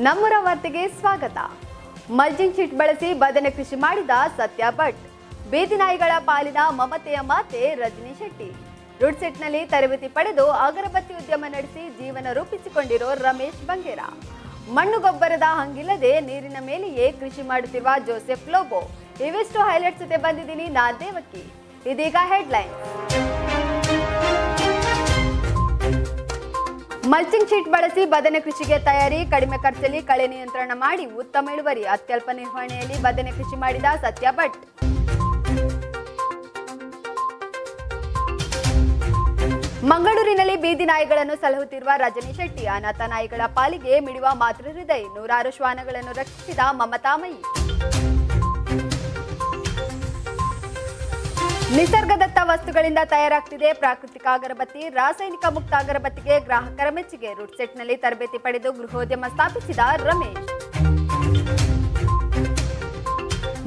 ನಮ್ಮೂರ ವಾರ್ತೆಗೆ ಸ್ವಾಗತ. Mulching sheet ಬಳಸಿ ಬದನೆ ಕೃಷಿ ಮಾಡಿದ ಸತ್ಯ ಭಟ್. ಬೀದಿ ನಾಯಿಗಳ ಪಾಲಿನ ಮಮತೆಯ ಮಾತೆ ರಜನಿ ಶೆಟ್ಟಿ. ರೂಟ್ ಸೆಟ್ನಲ್ಲಿ ತರಬೇತಿ ಪಡೆದು ಅಗರಬತ್ತಿ ಉದ್ಯಮ ನಡೆಸಿ ಜೀವನ ರೂಪಿಸಿಕೊಂಡಿರೋ ರಮೇಶ್ ಬಂಗೇರ. ಮಣ್ಣು ಗೊಬ್ಬರದ ಹಂಗಿಲ್ಲದೆ ನೀರಿನ ಮೇಲೆಯೇ ಕೃಷಿ ಮಾಡುತ್ತಿರುವ ಜೋಸೆಫ್ ಲೋಬೋ. ಇವಿಷ್ಟು ಹೈಲೈಟ್ಸ್ ಜೊತೆ ಬಂದಿದ್ದೀನಿ ನಾನ್ ದೇವಕಿ. ಇದೀಗ ಹೆಡ್ಲೈನ್. ಮಲ್ಚಿಂಗ್ ಶೀಟ್ ಬಳಸಿ ಬದನೆ ಕೃಷಿಗೆ ತಯಾರಿ, ಕಡಿಮೆ ಖರ್ಚಲ್ಲಿ ಕಳೆ ನಿಯಂತ್ರಣ ಮಾಡಿ ಉತ್ತಮ ಇಳುವರಿ. ಅತ್ಯಲ್ಪ ನಿರ್ವಹಣೆಯಲ್ಲಿ ಬದನೆ ಕೃಷಿ ಮಾಡಿದ ಸತ್ಯ ಭಟ್. ಮಂಗಳೂರಿನಲ್ಲಿ ಬೀದಿ ನಾಯಿಗಳನ್ನು ಸಲಹುತ್ತಿರುವ ರಜನಿ ಶೆಟ್ಟಿ. ಅನಾಥ ನಾಯಿಗಳ ಪಾಲಿಗೆ ಮಿಡಿಯುವ ಮಾತೃ ಹೃದಯ. 100 ಶ್ವಾನಗಳನ್ನು ರಕ್ಷಿಸಿದ ಮಮತಾಮಯಿ. ನಿಸರ್ಗದತ್ತ ವಸ್ತುಗಳಿಂದ ತಯಾರಾಗ್ತಿದೆ ಪ್ರಾಕೃತಿಕ ಅಗರಬತ್ತಿ. ರಾಸಾಯನಿಕ ಮುಕ್ತ ಅಗರಬತ್ತಿಗೆ ಗ್ರಾಹಕರ ಮೆಚ್ಚುಗೆ. ರೂಟ್ ಸೆಟ್ನಲ್ಲಿ ತರಬೇತಿ ಪಡೆದು ಗೃಹೋದ್ಯಮ ಸ್ಥಾಪಿಸಿದ ರಮೇಶ್.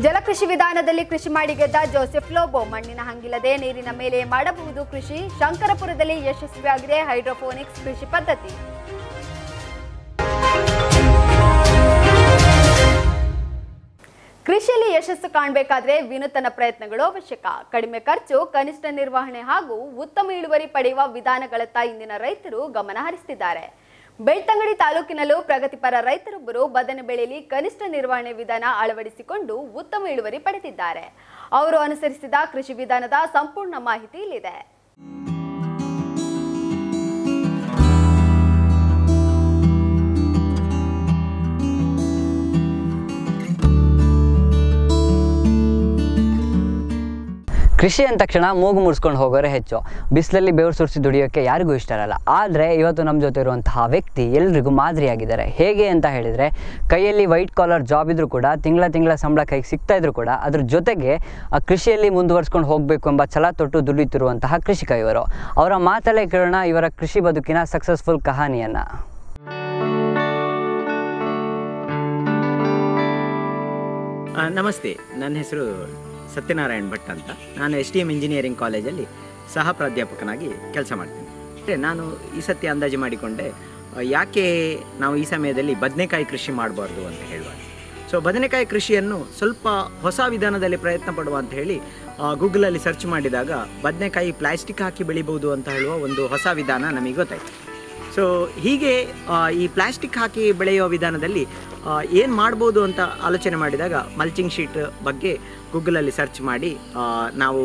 ಜಲಕೃಷಿ ವಿಧಾನದಲ್ಲಿ ಕೃಷಿ ಮಾಡಿ ಗೆದ್ದ ಜೋಸೆಫ್ ಲೋಬೋ. ಮಣ್ಣಿನ ಹಂಗಿಲ್ಲದೆ ನೀರಿನ ಮೇಲೆ ಮಾಡಬಹುದು ಕೃಷಿ. ಶಂಕರಪುರದಲ್ಲಿ ಯಶಸ್ವಿಯಾಗಿದೆ ಹೈಡ್ರೋಫೋನಿಕ್ಸ್ ಕೃಷಿ ಪದ್ಧತಿ. ಕೃಷಿಯಲ್ಲಿ ಯಶಸ್ಸು ಕಾಣಬೇಕಾದ್ರೆ ವಿನೂತನ ಪ್ರಯತ್ನಗಳು ಅವಶ್ಯಕ. ಕಡಿಮೆ ಖರ್ಚು, ಕನಿಷ್ಠ ನಿರ್ವಹಣೆ ಹಾಗೂ ಉತ್ತಮ ಇಳುವರಿ ಪಡೆಯುವ ವಿಧಾನಗಳತ್ತ ಇಂದಿನ ರೈತರು ಗಮನ ಹರಿಸುತ್ತಿದ್ದಾರೆ. ಬೆಳ್ತಂಗಡಿ ತಾಲೂಕಿನಲ್ಲೂ ಪ್ರಗತಿಪರ ರೈತರೊಬ್ಬರು ಬದನೆ ಬೆಳೆಯಲ್ಲಿ ಕನಿಷ್ಠ ನಿರ್ವಹಣೆ ವಿಧಾನ ಅಳವಡಿಸಿಕೊಂಡು ಉತ್ತಮ ಇಳುವರಿ ಪಡೆದಿದ್ದಾರೆ. ಅವರು ಅನುಸರಿಸಿದ ಕೃಷಿ ವಿಧಾನದ ಸಂಪೂರ್ಣ ಮಾಹಿತಿ ಇಲ್ಲಿದೆ. ಕೃಷಿ ಅಂದ ತಕ್ಷಣ ಮೂಗು ಮುಡ್ಸ್ಕೊಂಡು ಹೋಗೋರೆ ಹೆಚ್ಚು. ಬಿಸಿಲಲ್ಲಿ ಬೆವರು ಸುರಿಸಿ ದುಡಿಯೋಕ್ಕೆ ಯಾರಿಗೂ ಇಷ್ಟ ಇರಲ್ಲ. ಆದರೆ ಇವತ್ತು ನಮ್ಮ ಜೊತೆ ಇರುವಂತಹ ವ್ಯಕ್ತಿ ಎಲ್ರಿಗೂ ಮಾದರಿಯಾಗಿದ್ದಾರೆ. ಹೇಗೆ ಅಂತ ಹೇಳಿದರೆ, ಕೈಯಲ್ಲಿ ವೈಟ್ ಕಾಲರ್ ಜಾಬ್ ಇದ್ರೂ ಕೂಡ ತಿಂಗಳ ಸಂಬಳ ಕೈಗೆ ಸಿಗ್ತಾ ಇದ್ರು ಕೂಡ ಅದ್ರ ಜೊತೆಗೆ ಕೃಷಿಯಲ್ಲಿ ಮುಂದುವರ್ಸ್ಕೊಂಡು ಹೋಗಬೇಕು ಎಂಬ ಛಲ ತೊಟ್ಟು ದುಡಿಯುತ್ತಿರುವಂತಹ ಕೃಷಿಕ ಇವರು. ಅವರ ಮಾತಲ್ಲೇ ಕೇಳೋಣ ಇವರ ಕೃಷಿ ಬದುಕಿನ ಸಕ್ಸಸ್ಫುಲ್ ಕಹಾನಿಯನ್ನು. ನಮಸ್ತೆ, ನನ್ನ ಹೆಸರು ಸತ್ಯನಾರಾಯಣ್ ಭಟ್ ಅಂತ. ನಾನು STM ಇಂಜಿನಿಯರಿಂಗ್ ಕಾಲೇಜಲ್ಲಿ ಸಹ ಪ್ರಾಧ್ಯಾಪಕನಾಗಿ ಕೆಲಸ ಮಾಡ್ತೀನಿ. ನಾನು ಈ ಸತಿ ಅಂದಾಜು ಮಾಡಿಕೊಂಡೆ, ಯಾಕೆ ನಾವು ಈ ಸಮಯದಲ್ಲಿ ಬದನೆಕಾಯಿ ಕೃಷಿ ಮಾಡಬಾರ್ದು ಅಂತ ಹೇಳುವ. ಸೊ ಬದನೆಕಾಯಿ ಕೃಷಿಯನ್ನು ಸ್ವಲ್ಪ ಹೊಸ ವಿಧಾನದಲ್ಲಿ ಪ್ರಯತ್ನ ಪಡುವ ಅಂತ ಹೇಳಿ ಗೂಗಲಲ್ಲಿ ಸರ್ಚ್ ಮಾಡಿದಾಗ ಬದನೆಕಾಯಿ ಪ್ಲಾಸ್ಟಿಕ್ ಹಾಕಿ ಬೆಳಿಬೋದು ಅಂತ ಹೇಳುವ ಒಂದು ಹೊಸ ವಿಧಾನ ನಮಗೆ ಗೊತ್ತಾಯಿತು. ಸೊ ಹೀಗೆ ಈ ಪ್ಲಾಸ್ಟಿಕ್ ಹಾಕಿ ಬೆಳೆಯುವ ವಿಧಾನದಲ್ಲಿ ಏನು ಮಾಡ್ಬೋದು ಅಂತ ಆಲೋಚನೆ ಮಾಡಿದಾಗ ಮಲ್ಚಿಂಗ್ ಶೀಟ್ ಬಗ್ಗೆ ಗೂಗಲಲ್ಲಿ ಸರ್ಚ್ ಮಾಡಿ ನಾವು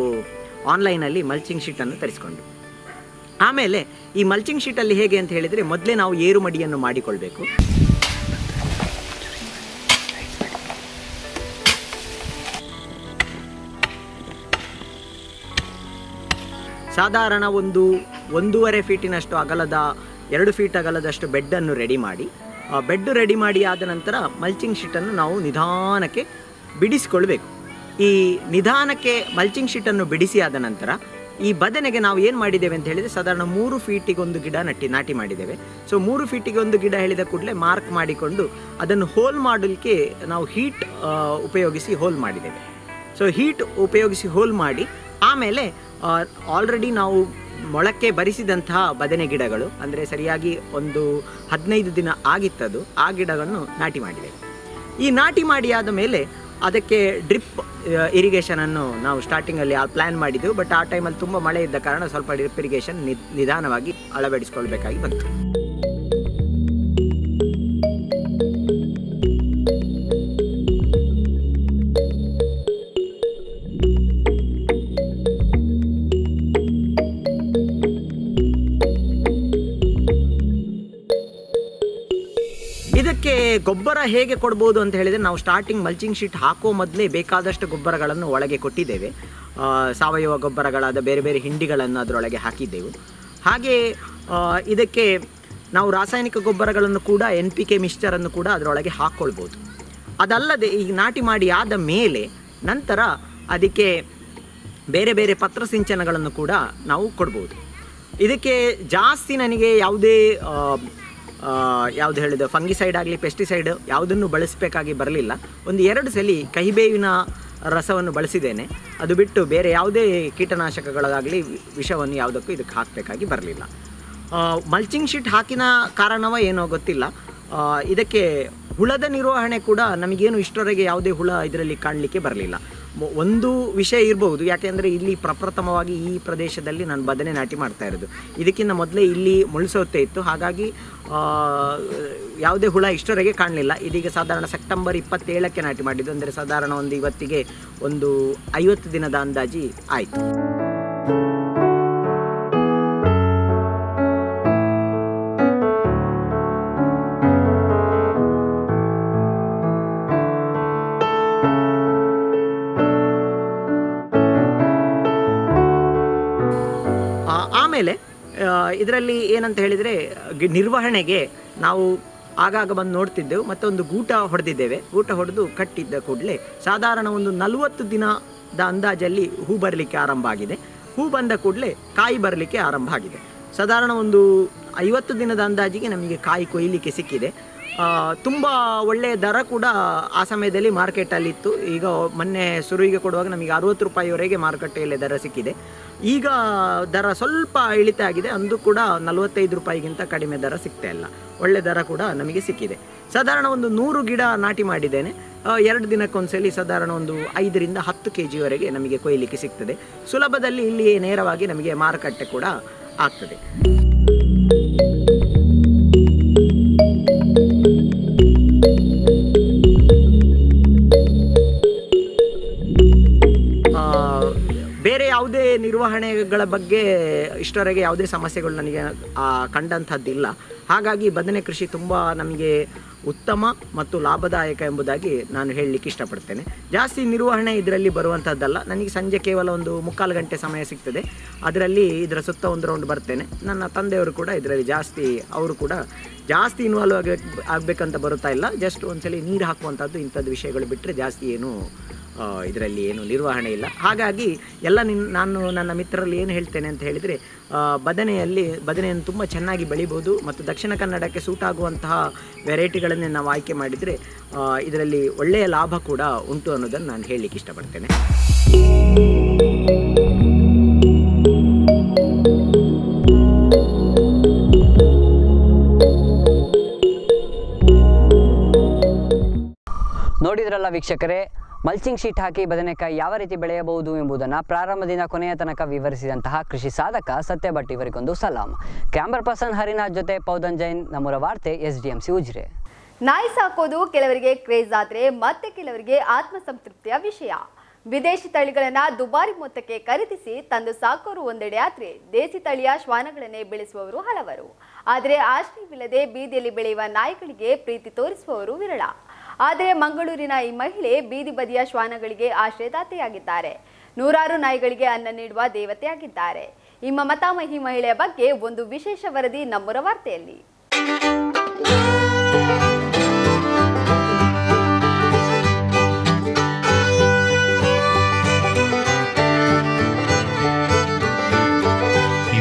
ಆನ್ಲೈನಲ್ಲಿ ಮಲ್ಚಿಂಗ್ ಶೀಟನ್ನು ತರಿಸ್ಕೊಂಡು, ಆಮೇಲೆ ಈ ಮಲ್ಚಿಂಗ್ ಶೀಟಲ್ಲಿ ಹೇಗೆ ಅಂತ ಹೇಳಿದರೆ, ಮೊದಲೇ ನಾವು ಏರು ಮಡಿಯನ್ನು ಮಾಡಿಕೊಳ್ಬೇಕು. ಸಾಧಾರಣ 1.5 ಫೀಟಿನಷ್ಟು ಅಗಲದ 2 ಫೀಟ್ ಅಗಲದಷ್ಟು ಬೆಡ್ಡನ್ನು ರೆಡಿ ಮಾಡಿ, ಬೆಡ್ ರೆಡಿ ಮಾಡಿ ಆದ ನಂತರ ಮಲ್ಚಿಂಗ್ ಶೀಟನ್ನು ನಾವು ನಿಧಾನಕ್ಕೆ ಬಿಡಿಸಿಕೊಳ್ಬೇಕು. ಈ ನಿಧಾನಕ್ಕೆ ಮಲ್ಚಿಂಗ್ ಶೀಟನ್ನು ಬಿಡಿಸಿ ಆದ ನಂತರ ಈ ಬದನೆಗೆ ನಾವು ಏನು ಮಾಡಿದ್ದೇವೆ ಅಂತ ಹೇಳಿದರೆ, ಸಾಧಾರಣ 3 ಫೀಟಿಗೊಂದು ಗಿಡ ನಾಟಿ ಮಾಡಿದ್ದೇವೆ. ಸೊ 3 ಫೀಟಿಗೆ ಒಂದು ಗಿಡ ಹೇಳಿದ ಕೂಡಲೇ ಮಾರ್ಕ್ ಮಾಡಿಕೊಂಡು ಅದನ್ನು ಹೋಲ್ ಮಾಡಲಿಕ್ಕೆ ನಾವು ಹೀಟ್ ಉಪಯೋಗಿಸಿ ಹೋಲ್ ಮಾಡಿದ್ದೇವೆ. ಸೊ ಹೀಟ್ ಉಪಯೋಗಿಸಿ ಹೋಲ್ ಮಾಡಿ ಆಮೇಲೆ ಆಲ್ರೆಡಿ ನಾವು ಮೊಳಕೆ ಬರಿಸಿದಂತಹ ಬದನೆ ಗಿಡಗಳು, ಅಂದರೆ ಸರಿಯಾಗಿ ಒಂದು 15 ದಿನ ಆಗಿತ್ತದು, ಆ ಗಿಡಗಳನ್ನು ನಾಟಿ ಮಾಡಿದ್ದೇವೆ. ಈ ನಾಟಿ ಮಾಡಿ ಆದ ಮೇಲೆ ಅದಕ್ಕೆ ಡ್ರಿಪ್ ಇರಿಗೇಷನನ್ನು ನಾವು ಸ್ಟಾರ್ಟಿಂಗಲ್ಲಿ ಪ್ಲ್ಯಾನ್ ಮಾಡಿದ್ದೆವು. ಬಟ್ ಆ ಟೈಮಲ್ಲಿ ತುಂಬ ಮಳೆ ಇದ್ದ ಕಾರಣ ಸ್ವಲ್ಪ ಡ್ರಿಪ್ ಇರಿಗೇಷನ್ ನಿಧಾನವಾಗಿ ಅಳವಡಿಸಿಕೊಳ್ಬೇಕಾಗಿ ಬಂತು. ಇದಕ್ಕೆ ಗೊಬ್ಬರ ಹೇಗೆ ಕೊಡ್ಬೋದು ಅಂತ ಹೇಳಿದರೆ, ನಾವು ಸ್ಟಾರ್ಟಿಂಗ್ ಮಲ್ಚಿಂಗ್ ಶೀಟ್ ಹಾಕೋ ಮೊದಲೇ ಬೇಕಾದಷ್ಟು ಗೊಬ್ಬರಗಳನ್ನು ಒಳಗೆ ಕೊಟ್ಟಿದ್ದೇವೆ. ಸಾವಯವ ಗೊಬ್ಬರಗಳಾದ ಬೇರೆ ಬೇರೆ ಹಿಂಡಿಗಳನ್ನು ಅದರೊಳಗೆ ಹಾಕಿದ್ದೆವು. ಹಾಗೆ ಇದಕ್ಕೆ ನಾವು ರಾಸಾಯನಿಕ ಗೊಬ್ಬರಗಳನ್ನು ಕೂಡ NPK ಮಿಕ್ಸ್ಚರನ್ನು ಕೂಡ ಅದರೊಳಗೆ ಹಾಕ್ಕೊಳ್ಬೋದು. ಅದಲ್ಲದೆ ಈಗ ನಾಟಿ ಮಾಡಿ ಆದ ಮೇಲೆ ನಂತರ ಅದಕ್ಕೆ ಬೇರೆ ಬೇರೆ ಪತ್ರಸಿಂಚನಗಳನ್ನು ಕೂಡ ನಾವು ಕೊಡ್ಬೋದು. ಇದಕ್ಕೆ ಜಾಸ್ತಿ ನನಗೆ ಯಾವುದು ಹೇಳಿದ ಫಂಗಿಸೈಡ್ ಆಗಲಿ ಪೆಸ್ಟಿಸೈಡ್ ಯಾವುದನ್ನು ಬಳಸಬೇಕಾಗಿ ಬರಲಿಲ್ಲ. 1-2 ಸಲ ಕಹಿಬೇವಿನ ರಸವನ್ನು ಬಳಸಿದ್ದೇನೆ. ಅದು ಬಿಟ್ಟು ಬೇರೆ ಯಾವುದೇ ಕೀಟನಾಶಕಗಳಾಗಲಿ ವಿಷವನ್ನು ಯಾವುದಕ್ಕೂ ಇದಕ್ಕೆ ಹಾಕಬೇಕಾಗಿ ಬರಲಿಲ್ಲ. ಮಲ್ಚಿಂಗ್ ಶೀಟ್ ಹಾಕಿನ ಕಾರಣವೋ ಏನೋ ಗೊತ್ತಿಲ್ಲ, ಇದಕ್ಕೆ ಹುಳದ ನಿರ್ವಹಣೆ ಕೂಡ ನಮಗೇನು ಇಷ್ಟರವರೆಗೆ ಯಾವುದೇ ಹುಳ ಇದರಲ್ಲಿ ಕಾಣಲಿಕ್ಕೆ ಬರಲಿಲ್ಲ. ಒಂದು ವಿಷಯ ಇರಬಹುದು, ಯಾಕೆಂದರೆ ಇಲ್ಲಿ ಪ್ರಪ್ರಥಮವಾಗಿ ಈ ಪ್ರದೇಶದಲ್ಲಿ ನಾನು ಬದನೆ ನಾಟಿ ಮಾಡ್ತಾ ಇರೋದು. ಇದಕ್ಕಿಂತ ಮೊದಲೇ ಇಲ್ಲಿ ಮುಳ್ಸೋತೆ ಇತ್ತು, ಹಾಗಾಗಿ ಯಾವುದೇ ಹುಳ ಇಷ್ಟರವರೆಗೆ ಕಾಣಲಿಲ್ಲ. ಇದೀಗ ಸಾಧಾರಣ ಸೆಪ್ಟೆಂಬರ್ 27ಕ್ಕೆ ನಾಟಿ ಮಾಡಿದ್ದು, ಅಂದರೆ ಸಾಧಾರಣ ಒಂದು ಇವತ್ತಿಗೆ ಒಂದು 50 ದಿನದ ಅಂದಾಜಿ ಆಯಿತು. ಆಮೇಲೆ ಇದರಲ್ಲಿ ಏನಂತ ಹೇಳಿದರೆ ನಿರ್ವಹಣೆಗೆ ನಾವು ಆಗಾಗ ಬಂದು ನೋಡ್ತಿದ್ದೆವು, ಮತ್ತು ಒಂದು ಗೂಟ ಹೊಡೆದಿದ್ದೇವೆ. ಗೂಟ ಹೊಡೆದು ಕಟ್ಟಿದ್ದ ಕೂಡಲೇ ಸಾಧಾರಣ ಒಂದು 40 ದಿನದ ಅಂದಾಜಲ್ಲಿ ಹೂ ಬರಲಿಕ್ಕೆ ಆರಂಭ ಆಗಿದೆ. ಹೂ ಬಂದ ಕೂಡಲೇ ಕಾಯಿ ಬರಲಿಕ್ಕೆ ಆರಂಭ ಆಗಿದೆ. ಸಾಧಾರಣ ಒಂದು 50 ದಿನದ ಅಂದಾಜಿಗೆ ನಮಗೆ ಕಾಯಿ ಕೊಯ್ಲಿಕ್ಕೆ ಸಿಕ್ಕಿದೆ. ತುಂಬ ಒಳ್ಳೆಯ ದರ ಕೂಡ ಆ ಸಮಯದಲ್ಲಿ ಮಾರ್ಕೆಟಲ್ಲಿತ್ತು. ಈಗ ಮೊನ್ನೆ ಸುರುವಿಗೆ ಕೊಡುವಾಗ ನಮಗೆ 60 ರೂಪಾಯಿವರೆಗೆ ಮಾರುಕಟ್ಟೆಯಲ್ಲಿ ದರ ಸಿಕ್ಕಿದೆ. ಈಗ ದರ ಸ್ವಲ್ಪ ಇಳಿತ ಆಗಿದೆ, ಅಂದು ಕೂಡ 45 ರೂಪಾಯಿಗಿಂತ ಕಡಿಮೆ ದರ ಸಿಗ್ತಾ ಇಲ್ಲ. ಒಳ್ಳೆ ದರ ಕೂಡ ನಮಗೆ ಸಿಕ್ಕಿದೆ. ಸಾಧಾರಣ ಒಂದು 100 ಗಿಡ ನಾಟಿ ಮಾಡಿದ್ದೇನೆ. 2 ದಿನಕ್ಕೊಂದ್ಸಲಿ ಸಾಧಾರಣ ಒಂದು 5 ರಿಂದ 10 kgವರೆಗೆ ನಮಗೆ ಕೊಯ್ಲಿಕ್ಕೆ ಸಿಗ್ತದೆ. ಸುಲಭದಲ್ಲಿ ಇಲ್ಲಿ ನೇರವಾಗಿ ನಮಗೆ ಮಾರುಕಟ್ಟೆ ಕೂಡ ಆಗ್ತದೆ. ಬೇರೆ ಯಾವುದೇ ನಿರ್ವಹಣೆಗಳ ಬಗ್ಗೆ ಇಷ್ಟರವರೆಗೆ ಯಾವುದೇ ಸಮಸ್ಯೆಗಳು ನನಗೆ ಕಂಡಂಥದ್ದಿಲ್ಲ. ಹಾಗಾಗಿ ಬದನೆ ಕೃಷಿ ತುಂಬ ನಮಗೆ ಉತ್ತಮ ಮತ್ತು ಲಾಭದಾಯಕ ಎಂಬುದಾಗಿ ನಾನು ಹೇಳಲಿಕ್ಕೆ ಇಷ್ಟಪಡ್ತೇನೆ. ಜಾಸ್ತಿ ನಿರ್ವಹಣೆ ಇದರಲ್ಲಿ ಬರುವಂಥದ್ದಲ್ಲ. ನನಗೆ ಸಂಜೆ ಕೇವಲ ಒಂದು 3/4 ಗಂಟೆ ಸಮಯ ಸಿಗ್ತದೆ. ಅದರಲ್ಲಿ ಇದರ ಸುತ್ತ ಒಂದು ರೌಂಡ್ ಬರ್ತೇನೆ. ನನ್ನ ತಂದೆಯವರು ಕೂಡ ಇದರಲ್ಲಿ ಅವರು ಕೂಡ ಜಾಸ್ತಿ ಇನ್ವಾಲ್ವ್ ಆಗಬೇಕಂತ ಬರುತ್ತಾ ಇಲ್ಲ. ಜಸ್ಟ್ ಒಂದ್ಸಲಿ ನೀರು ಹಾಕುವಂಥದ್ದು ಇಂಥದ್ದು ವಿಷಯಗಳು ಬಿಟ್ಟರೆ ಜಾಸ್ತಿ ಇದರಲ್ಲಿ ಏನು ನಿರ್ವಹಣೆ ಇಲ್ಲ. ಹಾಗಾಗಿ ನಾನು ನನ್ನ ಮಿತ್ರರಲ್ಲಿ ಏನು ಹೇಳ್ತೇನೆ ಅಂತ ಹೇಳಿದರೆ, ಬದನೆಯನ್ನು ತುಂಬ ಚೆನ್ನಾಗಿ ಬೆಳಿಬೋದು ಮತ್ತು ದಕ್ಷಿಣ ಕನ್ನಡಕ್ಕೆ ಸೂಟ್ ಆಗುವಂತಹ ವೆರೈಟಿಗಳನ್ನೇ ನಾವು ಆಯ್ಕೆ ಮಾಡಿದರೆ ಇದರಲ್ಲಿ ಒಳ್ಳೆಯ ಲಾಭ ಕೂಡ ಉಂಟು ಅನ್ನೋದನ್ನು ನಾನು ಹೇಳಲಿಕ್ಕೆ ಇಷ್ಟಪಡ್ತೇನೆ. ನೋಡಿದ್ರಲ್ಲ ವೀಕ್ಷಕರೇ, ಮಲ್ಚಿಂಗ್ ಶೀಟ್ ಹಾಕಿ ಬದನೆಕಾಯಿ ಯಾವ ರೀತಿ ಬೆಳೆಯಬಹುದು ಎಂಬುದನ್ನು ಪ್ರಾರಂಭದಿಂದ ಕೊನೆಯ ತನಕ ವಿವರಿಸಿದಂತಹ ಕೃಷಿ ಸಾಧಕ ಸತ್ಯ ಭಟ್ ಇವರಿಗೊಂದು ಸಲಾಂ. ಕ್ಯಾಮರಾ ಪರ್ಸನ್ ಹರಿನಾಥ್ ಜೊತೆ ಪೌದನ್ ಜೈನ್, ನಮ್ಮೂರ ವಾರ್ತೆ SDMC ಉಜಿರೆ. ನಾಯಿ ಸಾಕೋದು ಕೆಲವರಿಗೆ ಕ್ರೇಜ್ ಆದರೆ ಮತ್ತೆ ಕೆಲವರಿಗೆ ಆತ್ಮಸಂತೃಪ್ತಿಯ ವಿಷಯ. ವಿದೇಶಿ ತಳಿಗಳನ್ನ ದುಬಾರಿ ಮೊತ್ತಕ್ಕೆ ಖರೀದಿಸಿ ತಂದು ಸಾಕೋರು ಒಂದೆಡೆ ಆದ್ರೆ ದೇಸಿ ತಳಿಯ ಶ್ವಾನಗಳನ್ನೇ ಬೆಳೆಸುವವರು ಹಲವರು. ಆದರೆ ಆಶ್ರಯವಿಲ್ಲದೆ ಬೀದಿಯಲ್ಲಿ ಬೆಳೆಯುವ ನಾಯಿಗಳಿಗೆ ಪ್ರೀತಿ ತೋರಿಸುವವರು ವಿರಳ. ಆದರೆ ಮಂಗಳೂರಿನ ಈ ಮಹಿಳೆ ಬೀದಿ ಬದಿಯ ಶ್ವಾನಗಳಿಗೆ ಆಶ್ರಯದಾತೆಯಾಗಿದ್ದಾರೆ. ನೂರಾರು ನಾಯಿಗಳಿಗೆ ಅನ್ನ ನೀಡುವ ದೇವತೆಯಾಗಿದ್ದಾರೆ. ಈ ಮಮತಾಮಹಿ ಮಹಿಳೆಯ ಬಗ್ಗೆ ಒಂದು ವಿಶೇಷ ವರದಿ ನಮ್ಮೂರ ವಾರ್ತೆಯಲ್ಲಿ.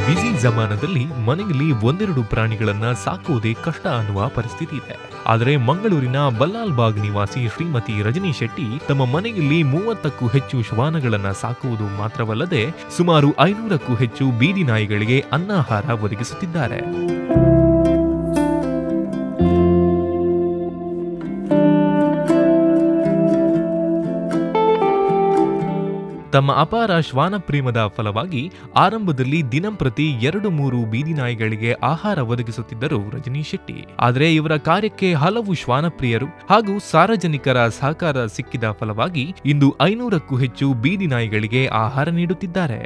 ಬಿಸಿ ಜಮಾನದಲ್ಲಿ ಮನೆಯಲ್ಲಿ ಒಂದೆರಡು ಪ್ರಾಣಿಗಳನ್ನ ಸಾಕುವುದೇ ಕಷ್ಟ ಅನ್ನುವ ಪರಿಸ್ಥಿತಿ ಇದೆ. ಆದರೆ ಮಂಗಳೂರಿನ ಬಲ್ಲಾಲ್ಬಾಗ್ ನಿವಾಸಿ ಶ್ರೀಮತಿ ರಜನಿ ಶೆಟ್ಟಿ ತಮ್ಮ ಮನೆಯಲ್ಲಿ 30ಕ್ಕೂ ಹೆಚ್ಚು ಶ್ವಾನಗಳನ್ನ ಸಾಕುವುದು ಮಾತ್ರವಲ್ಲದೆ ಸುಮಾರು 500ಕ್ಕೂ ಹೆಚ್ಚು ಬೀದಿ ನಾಯಿಗಳಿಗೆ ಅನ್ನಾಹಾರ ಒದಗಿಸುತ್ತಿದ್ದಾರೆ. ತಮ್ಮ ಅಪಾರ ಶ್ವಾನ ಪ್ರೇಮದ ಫಲವಾಗಿ ಆರಂಭದಲ್ಲಿ ದಿನಂಪ್ರತಿ 2-3 ಬೀದಿ ನಾಯಿಗಳಿಗೆ ಆಹಾರ ಒದಗಿಸುತ್ತಿದ್ದರು ರಜನಿ ಶೆಟ್ಟಿ. ಆದರೆ ಇವರ ಕಾರ್ಯಕ್ಕೆ ಹಲವು ಶ್ವಾನಪ್ರಿಯರು ಹಾಗೂ ಸಾರ್ವಜನಿಕರ ಸಹಕಾರ ಸಿಕ್ಕಿದ ಫಲವಾಗಿ ಇಂದು 500ಕ್ಕೂ ಹೆಚ್ಚು ಬೀದಿ ನಾಯಿಗಳಿಗೆ ಆಹಾರ ನೀಡುತ್ತಿದ್ದಾರೆ.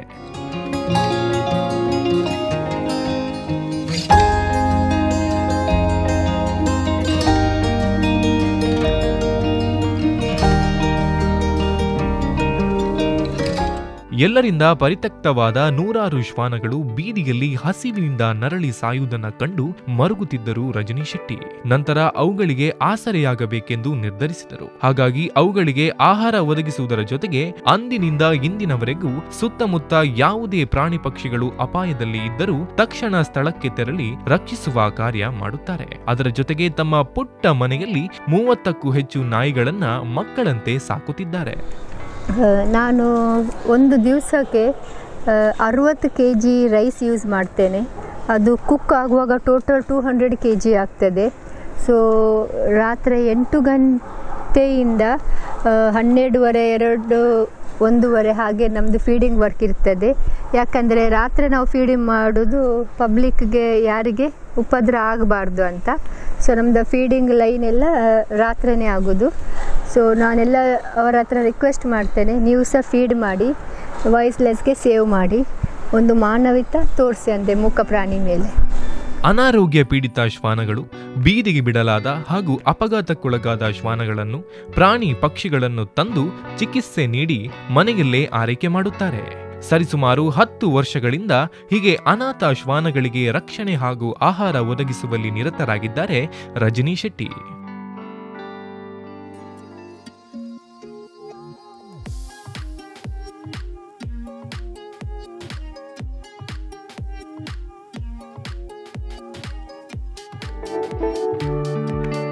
ಎಲ್ಲರಿಂದ ಪರಿತ್ಯಕ್ತವಾದ ನೂರಾರು ಶ್ವಾನಗಳು ಬೀದಿಯಲ್ಲಿ ಹಸಿವಿನಿಂದ ನರಳಿ ಸಾಯುವುದನ್ನು ಕಂಡು ಮರುಗುತ್ತಿದ್ದರು ರಜನಿ ಶೆಟ್ಟಿ. ನಂತರ ಅವುಗಳಿಗೆ ಆಸರೆಯಾಗಬೇಕೆಂದು ನಿರ್ಧರಿಸಿದರು. ಹಾಗಾಗಿ ಅವುಗಳಿಗೆ ಆಹಾರ ಒದಗಿಸುವುದರ ಜೊತೆಗೆ ಅಂದಿನಿಂದ ಇಂದಿನವರೆಗೂ ಸುತ್ತಮುತ್ತ ಯಾವುದೇ ಪ್ರಾಣಿ ಪಕ್ಷಿಗಳು ಅಪಾಯದಲ್ಲಿ ಇದ್ದರೂ ತಕ್ಷಣ ಸ್ಥಳಕ್ಕೆ ತೆರಳಿ ರಕ್ಷಿಸುವ ಕಾರ್ಯ ಮಾಡುತ್ತಾರೆ. ಅದರ ಜೊತೆಗೆ ತಮ್ಮ ಪುಟ್ಟ ಮನೆಯಲ್ಲಿ 30ಕ್ಕೂ ಹೆಚ್ಚು ನಾಯಿಗಳನ್ನ ಮಕ್ಕಳಂತೆ ಸಾಕುತ್ತಿದ್ದಾರೆ. ನಾನು ಒಂದು ದಿವಸಕ್ಕೆ 60 kg ರೈಸ್ ಯೂಸ್ ಮಾಡ್ತೇನೆ. ಅದು ಕುಕ್ ಆಗುವಾಗ ಟೋಟಲ್ 200 kg ಆಗ್ತದೆ. ಸೊ ರಾತ್ರಿ 8 ಗಂಟೆಯಿಂದ 12:30 1:30 ಹಾಗೆ ನಮ್ಮದು ಫೀಡಿಂಗ್ ವರ್ಕ್ ಇರ್ತದೆ. ಯಾಕಂದರೆ ರಾತ್ರಿ ನಾವು ಫೀಡಿಂಗ್ ಮಾಡೋದು ಪಬ್ಲಿಕ್ಗೆ ಯಾರಿಗೆ ಉಪದ್ರ ಆಗಬಾರ್ದು ಅಂತ. ಸೊ ನಮ್ಮದು ಫೀಡಿಂಗ್ ಲೈನ್ ಎಲ್ಲ ರಾತ್ರಿನೇ ಆಗೋದು. ಸೊ ನಾನೆಲ್ಲ ಅವರ ಹತ್ರ ರಿಕ್ವೆಸ್ಟ್ ಮಾಡ್ತೇನೆ, ನೀವು ಸಹ ಫೀಡ್ ಮಾಡಿ, ವಾಯ್ಸ್ಲೆಸ್ಗೆ ಸೇವ್ ಮಾಡಿ, ಒಂದು ಮಾನವೀಯತೆ ತೋರಿಸಿ ಅಂದೆ ಮೂಕ ಪ್ರಾಣಿ ಮೇಲೆ. ಅನಾರೋಗ್ಯ ಪೀಡಿತ ಶ್ವಾನಗಳು, ಬೀದಿಗೆ ಬಿಡಲಾದ ಹಾಗೂ ಅಪಘಾತಕ್ಕೊಳಗಾದ ಶ್ವಾನಗಳನ್ನು, ಪ್ರಾಣಿ ಪಕ್ಷಿಗಳನ್ನು ತಂದು ಚಿಕಿತ್ಸೆ ನೀಡಿ ಮನೆಯಲ್ಲೇ ಆರೈಕೆ ಮಾಡುತ್ತಾರೆ. ಸರಿಸುಮಾರು 10 ವರ್ಷಗಳಿಂದ ಹೀಗೆ ಅನಾಥ ಶ್ವಾನಗಳಿಗೆ ರಕ್ಷಣೆ ಹಾಗೂ ಆಹಾರ ಒದಗಿಸುವಲ್ಲಿ ನಿರತರಾಗಿದ್ದಾರೆ ರಜನಿ ಶೆಟ್ಟಿ.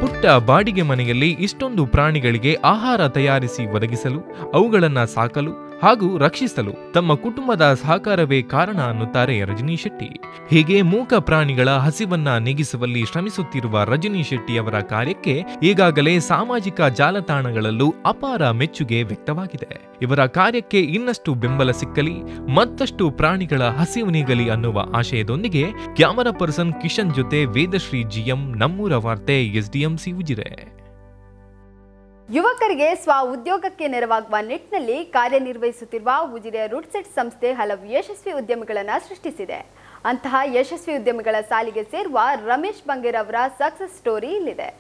ಪುಟ್ಟ ಬಾಡಿಗೆ ಮನೆಯಲ್ಲಿ ಇಷ್ಟೊಂದು ಪ್ರಾಣಿಗಳಿಗೆ ಆಹಾರ ತಯಾರಿಸಿ ಒದಗಿಸಲು, ಅವುಗಳನ್ನು ಸಾಕಲು ಹಾಗೂ ರಕ್ಷಿಸಲು ತಮ್ಮ ಕುಟುಂಬದ ಸಹಕಾರವೇ ಕಾರಣ ಅನ್ನುತ್ತಾರೆ ರಜನಿ ಶೆಟ್ಟಿ. ಹೀಗೆ ಮೂಕ ಪ್ರಾಣಿಗಳ ಹಸಿವನ್ನ ನೀಗಿಸುವಲ್ಲಿ ಶ್ರಮಿಸುತ್ತಿರುವ ರಜನಿ ಶೆಟ್ಟಿ ಅವರ ಕಾರ್ಯಕ್ಕೆ ಈಗಾಗಲೇ ಸಾಮಾಜಿಕ ಜಾಲತಾಣಗಳಲ್ಲೂ ಅಪಾರ ಮೆಚ್ಚುಗೆ ವ್ಯಕ್ತವಾಗಿದೆ. ಇವರ ಕಾರ್ಯಕ್ಕೆ ಇನ್ನಷ್ಟು ಬೆಂಬಲ ಸಿಕ್ಕಲಿ, ಮತ್ತಷ್ಟು ಪ್ರಾಣಿಗಳ ಹಸಿವು ನೀಗಲಿ ಅನ್ನುವ ಆಶಯದೊಂದಿಗೆ ಕ್ಯಾಮರಾ ಪರ್ಸನ್ ಕಿಶನ್ ಜೊತೆ ವೇದಶ್ರೀ ಜಿಎಂ, ನಮ್ಮೂರ ವಾರ್ತೆ, ಎಸ್ಡಿಎಂಸಿ ಉಜಿರೆ. ಯುವಕರಿಗೆ ಸ್ವ ಉದ್ಯೋಗಕ್ಕೆ ನೆರವಾಗುವ ನಿಟ್ಟಿನಲ್ಲಿ ಕಾರ್ಯನಿರ್ವಹಿಸುತ್ತಿರುವ ಉಜಿರೆಯ ರೂಟ್ಸೆಟ್ ಸಂಸ್ಥೆ ಹಲವು ಯಶಸ್ವಿ ಉದ್ಯಮಿಗಳನ್ನು ಸೃಷ್ಟಿಸಿದೆ. ಅಂತಹ ಯಶಸ್ವಿ ಉದ್ಯಮಿಗಳ ಸಾಲಿಗೆ ಸೇರುವ ರಮೇಶ್ ಬಂಗೇರ್ ಅವರ ಸಕ್ಸಸ್ ಸ್ಟೋರಿ ಇಲ್ಲಿದೆ.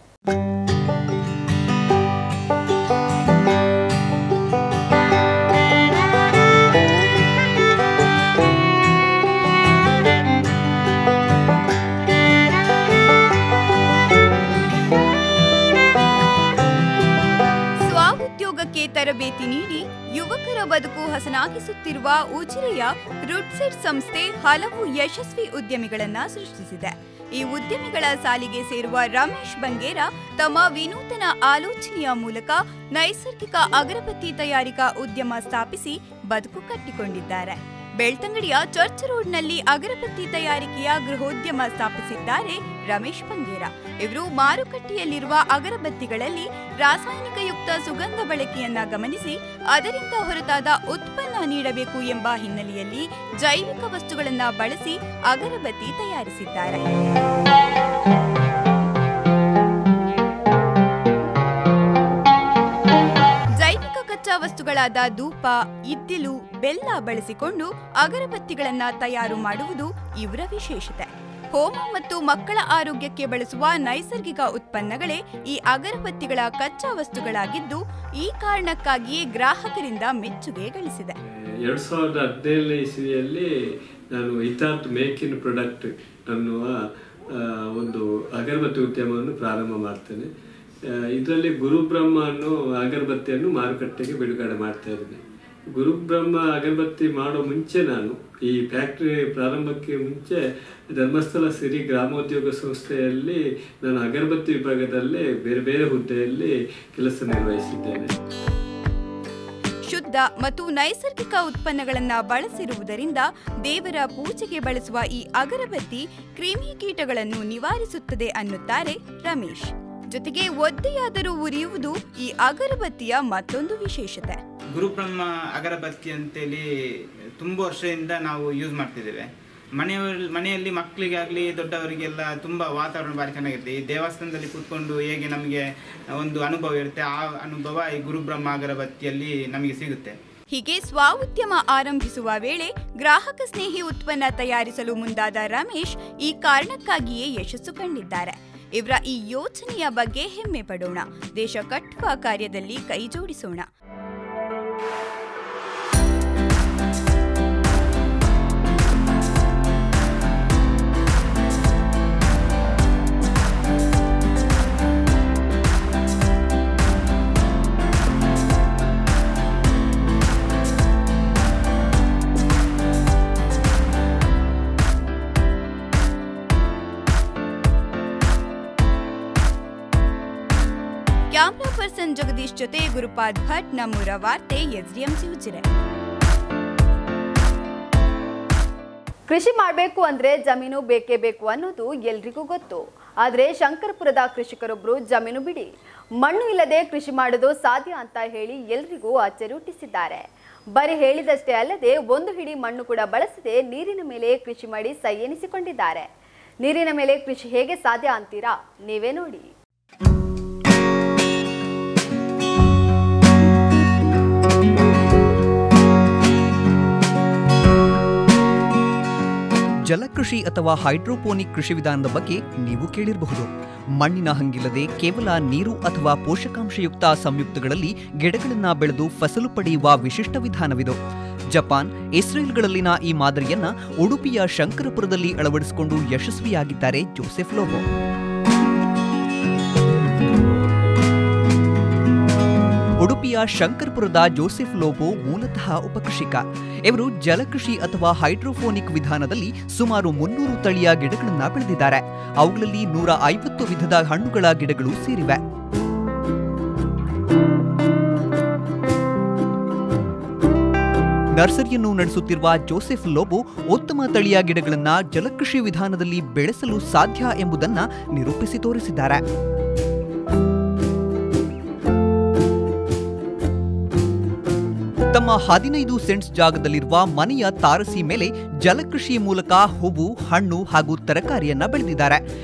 ತರಬೇತಿ ನೀಡಿ ಯುವಕರ ಬದುಕು ಹಸನಾಗಿಸುತ್ತಿರುವ ಉಜಿರೆಯ ರೂಟ್ಸೆಟ್ ಸಂಸ್ಥೆ ಹಲವು ಯಶಸ್ವಿ ಉದ್ಯಮಿಗಳನ್ನ ಸೃಷ್ಟಿಸಿದೆ. ಈ ಉದ್ಯಮಿಗಳ ಸಾಲಿಗೆ ಸೇರುವ ರಮೇಶ್ ಬಂಗೇರ ತಮ್ಮ ವಿನೂತನ ಆಲೋಚನೆಯ ಮೂಲಕ ನೈಸರ್ಗಿಕ ಅಗರಬತ್ತಿ ತಯಾರಿಕಾ ಉದ್ಯಮ ಸ್ಥಾಪಿಸಿ ಬದುಕು ಕಟ್ಟಿಕೊಂಡಿದ್ದಾರೆ. ಬೆಳ್ತಂಗಡಿಯ ಚರ್ಚ್ ರೋಡ್ನಲ್ಲಿ ಅಗರಬತ್ತಿ ತಯಾರಿಕೆಯ ಗೃಹೋದ್ಯಮ ಸ್ಥಾಪಿಸಿದ್ದಾರೆ ರಮೇಶ್ ಬಂಗೇರ. ಇವರು ಮಾರುಕಟ್ಟೆಯಲ್ಲಿರುವ ಅಗರಬತ್ತಿಗಳಲ್ಲಿ ರಾಸಾಯನಿಕಯುಕ್ತ ಸುಗಂಧ ಬಳಕೆಯನ್ನ ಗಮನಿಸಿ ಅದರಿಂದ ಹೊರತಾದ ಉತ್ಪನ್ನ ನೀಡಬೇಕು ಎಂಬ ಹಿನ್ನೆಲೆಯಲ್ಲಿ ಜೈವಿಕ ವಸ್ತುಗಳನ್ನು ಬಳಸಿ ಅಗರಬತ್ತಿ ತಯಾರಿಸಿದ್ದಾರೆ. ಕಚ್ಚಾ ವಸ್ತುಗಳಾದ ಧೂಪ, ಇದ್ದಿಲು, ಬೆಲ್ಲ ಬಳಸಿಕೊಂಡು ಅಗರಬತ್ತಿಗಳನ್ನ ತಯಾರು ಮಾಡುವುದು ಇವರ ವಿಶೇಷತೆ. ಹೋಮ ಮತ್ತು ಮಕ್ಕಳ ಆರೋಗ್ಯಕ್ಕೆ ಬಳಸುವ ನೈಸರ್ಗಿಕ ಉತ್ಪನ್ನಗಳೇ ಈ ಅಗರಬತ್ತಿಗಳ ಕಚ್ಚಾ ವಸ್ತುಗಳಾಗಿದ್ದು, ಈ ಕಾರಣಕ್ಕಾಗಿಯೇ ಗ್ರಾಹಕರಿಂದ ಮೆಚ್ಚುಗೆ ಗಳಿಸಿದೆ. 2017 ಇಸವಿಯಲ್ಲಿ ನಾನು ಹಿತಾರ್ತ್ ಮೇಕ್ ಇನ್ ಪ್ರಾಡಕ್ಟ್ ಅನ್ನುವ ಒಂದು ಅಗರಬತ್ತಿ ಉದ್ಯಮವನ್ನು ಪ್ರಾರಂಭ ಮಾಡ್ತೇನೆ. ಇದರಲ್ಲಿ ಗುರುಬ್ರಹ್ಮ ಅನ್ನೋ ಅಗರಬತ್ತಿಯನ್ನು ಮಾರುಕಟ್ಟೆಗೆ ಬಿಡುಗಡೆ ಮಾಡ್ತಾ ಇದ್ದೀನಿ. ಗುರುಬ್ರಹ್ಮ ಅಗರಬತ್ತಿ ಮಾಡೋ ಮುಂಚೆ ನಾನು ಈ ಫ್ಯಾಕ್ಟರಿ ಪ್ರಾರಂಭಕ್ಕೆ ಮುಂಚೆ ಧರ್ಮಸ್ಥಳ ಸಿರಿ ಗ್ರಾಮೋದ್ಯೋಗ ಸಂಸ್ಥೆಯಲ್ಲಿ ನಾನು ಅಗರಬತ್ತಿ ವಿಭಾಗದಲ್ಲಿ ಬೇರೆ ಬೇರೆ ಹುದ್ದೆಯಲ್ಲಿ ಕೆಲಸ ನಿರ್ವಹಿಸಿದ್ದೇನೆ. ಶುದ್ಧ ಮತ್ತು ನೈಸರ್ಗಿಕ ಉತ್ಪನ್ನಗಳನ್ನು ಬಳಸಿರುವುದರಿಂದ ದೇವರ ಪೂಜೆಗೆ ಬಳಸುವ ಈ ಅಗರಬತ್ತಿ ಕ್ರಿಮಿಕೀಟಗಳನ್ನು ನಿವಾರಿಸುತ್ತದೆ ಅನ್ನುತ್ತಾರೆ ರಮೇಶ್. ಜೊತೆಗೆ ಒದ್ದೆಯಾದರೂ ಉರಿಯುವುದು ಈ ಅಗರಬತ್ತಿಯ ಮತ್ತೊಂದು ವಿಶೇಷತೆ. ಗುರುಬ್ರಹ್ಮ ಅಗರಬತ್ತಿ ಅಂತೇಳಿ ತುಂಬ ವರ್ಷದಿಂದ ನಾವು ಯೂಸ್ ಮಾಡ್ತಿದ್ದೇವೆ. ಮನೆಯಲ್ಲಿ ಮಕ್ಕಳಿಗಾಗಲಿ ದೊಡ್ಡವರಿಗೆಲ್ಲ ತುಂಬ ವಾತಾವರಣ ಭಾರಿ ಚೆನ್ನಾಗಿರುತ್ತೆ. ಈ ದೇವಸ್ಥಾನದಲ್ಲಿ ಕೂತ್ಕೊಂಡು ಹೇಗೆ ನಮಗೆ ಒಂದು ಅನುಭವ ಇರುತ್ತೆ, ಆ ಅನುಭವ ಈ ಗುರುಬ್ರಹ್ಮ ಅಗರಬತ್ತಿಯಲ್ಲಿ ನಮಗೆ ಸಿಗುತ್ತೆ. ಹೀಗೆ ಸ್ವ-ಉದ್ಯಮ ಆರಂಭಿಸುವ ವೇಳೆ ಗ್ರಾಹಕ ಸ್ನೇಹಿ ಉತ್ಪನ್ನ ತಯಾರಿಸಲು ಮುಂದಾದ ರಮೇಶ್ ಈ ಕಾರಣಕ್ಕಾಗಿಯೇ ಯಶಸ್ಸು ಕಂಡಿದ್ದಾರೆ. ಇವರ ಈ ಯೋಚನೆಯ ಬಗ್ಗೆ ಹೆಮ್ಮೆ ಪಡೋಣ, ದೇಶ ಕಟ್ಟುವ ಕಾರ್ಯದಲ್ಲಿ ಕೈ ಜೋಡಿಸೋಣ. ಕ್ಯಾಮರಾ ಪರ್ಸನ್ ಜಗದೀಶ್ ಜೊತೆ ಗುರುಪಾದ್ ಭಟ್, ನಮ್ಮೂರ ವಾರ್ತೆ, ಎಸ್ಡಿಎಂಸಿ ಉಜಿರೆ. ಕೃಷಿ ಮಾಡಬೇಕು ಅಂದ್ರೆ ಜಮೀನು ಬೇಕೇ ಬೇಕು ಅನ್ನೋದು ಎಲ್ರಿಗೂ ಗೊತ್ತು. ಆದರೆ ಶಂಕರಪುರದ ಕೃಷಿಕರೊಬ್ಬರು ಜಮೀನು ಬಿಡಿ ಮಣ್ಣು ಇಲ್ಲದೆ ಕೃಷಿ ಮಾಡೋದು ಸಾಧ್ಯ ಅಂತ ಹೇಳಿ ಎಲ್ರಿಗೂ ಅಚ್ಚರಿ ಹುಟ್ಟಿಸಿದ್ದಾರೆ. ಬರೀ ಹೇಳಿದಷ್ಟೇ ಅಲ್ಲದೆ ಒಂದು ಹಿಡಿ ಮಣ್ಣು ಕೂಡ ಬಳಸದೆ ನೀರಿನ ಮೇಲೆ ಕೃಷಿ ಮಾಡಿ ಸೈ ಎನಿಸಿಕೊಂಡಿದ್ದಾರೆ. ನೀರಿನ ಮೇಲೆ ಕೃಷಿ ಹೇಗೆ ಸಾಧ್ಯ ಅಂತೀರಾ? ನೀವೇ ನೋಡಿ. ಜಲಕೃಷಿ ಅಥವಾ ಹೈಡ್ರೋಪೋನಿಕ್ ಕೃಷಿ ವಿಧಾನದ ಬಗ್ಗೆ ನೀವು ಕೇಳಿರಬಹುದು. ಮಣ್ಣಿನ ಹಂಗಿಲ್ಲದೆ ಕೇವಲ ನೀರು ಅಥವಾ ಪೋಷಕಾಂಶಯುಕ್ತ ಸಂಯುಕ್ತಗಳಲ್ಲಿ ಗಿಡಗಳನ್ನು ಬೆಳೆದು ಫಸಲು ಪಡೆಯುವ ವಿಶಿಷ್ಟ ವಿಧಾನವಿದು. ಜಪಾನ್, ಇಸ್ರೇಲ್ಗಳಲ್ಲಿನ ಈ ಮಾದರಿಯನ್ನ ಉಡುಪಿಯ ಶಂಕರಪುರದಲ್ಲಿ ಅಳವಡಿಸಿಕೊಂಡು ಯಶಸ್ವಿಯಾಗಿದ್ದಾರೆ ಜೋಸೆಫ್ ಲೋಬೋ. ಉಡುಪಿಯ ಶಂಕರಪುರದ ಜೋಸೆಫ್ ಲೋಬೋ ಮೂಲತಃ ಉಪಕೃಷಿಕ. ಇವರು ಜಲಕೃಷಿ ಅಥವಾ ಹೈಡ್ರೋಫೋನಿಕ್ ವಿಧಾನದಲ್ಲಿ ಸುಮಾರು 300 ತಳಿಯ ಗಿಡಗಳನ್ನು ಬೆಳೆದಿದ್ದಾರೆ. ಅವುಗಳಲ್ಲಿ 150 ವಿಧದ ಹಣ್ಣುಗಳ ಗಿಡಗಳು ಸೇರಿವೆ. ನರ್ಸರಿಯನ್ನು ನಡೆಸುತ್ತಿರುವ ಜೋಸೆಫ್ ಲೋಬೋ ಉತ್ತಮ ತಳಿಯ ಗಿಡಗಳನ್ನು ಜಲಕೃಷಿ ವಿಧಾನದಲ್ಲಿ ಬೆಳೆಸಲು ಸಾಧ್ಯ ಎಂಬುದನ್ನು ನಿರೂಪಿಸಿ ತೋರಿಸಿದ್ದಾರೆ. ತಮ್ಮ 15 ಸೆಂಟ್ಸ್ ಜಾಗದಲ್ಲಿರುವ ಮನೆಯ ತಾರಸಿ ಮೇಲೆ ಜಲಕೃಷಿ ಮೂಲಕ ಹೂವು, ಹಣ್ಣು ಹಾಗೂ ತರಕಾರಿಯನ್ನ ಬೆಳೆದಿದ್ದಾರೆ.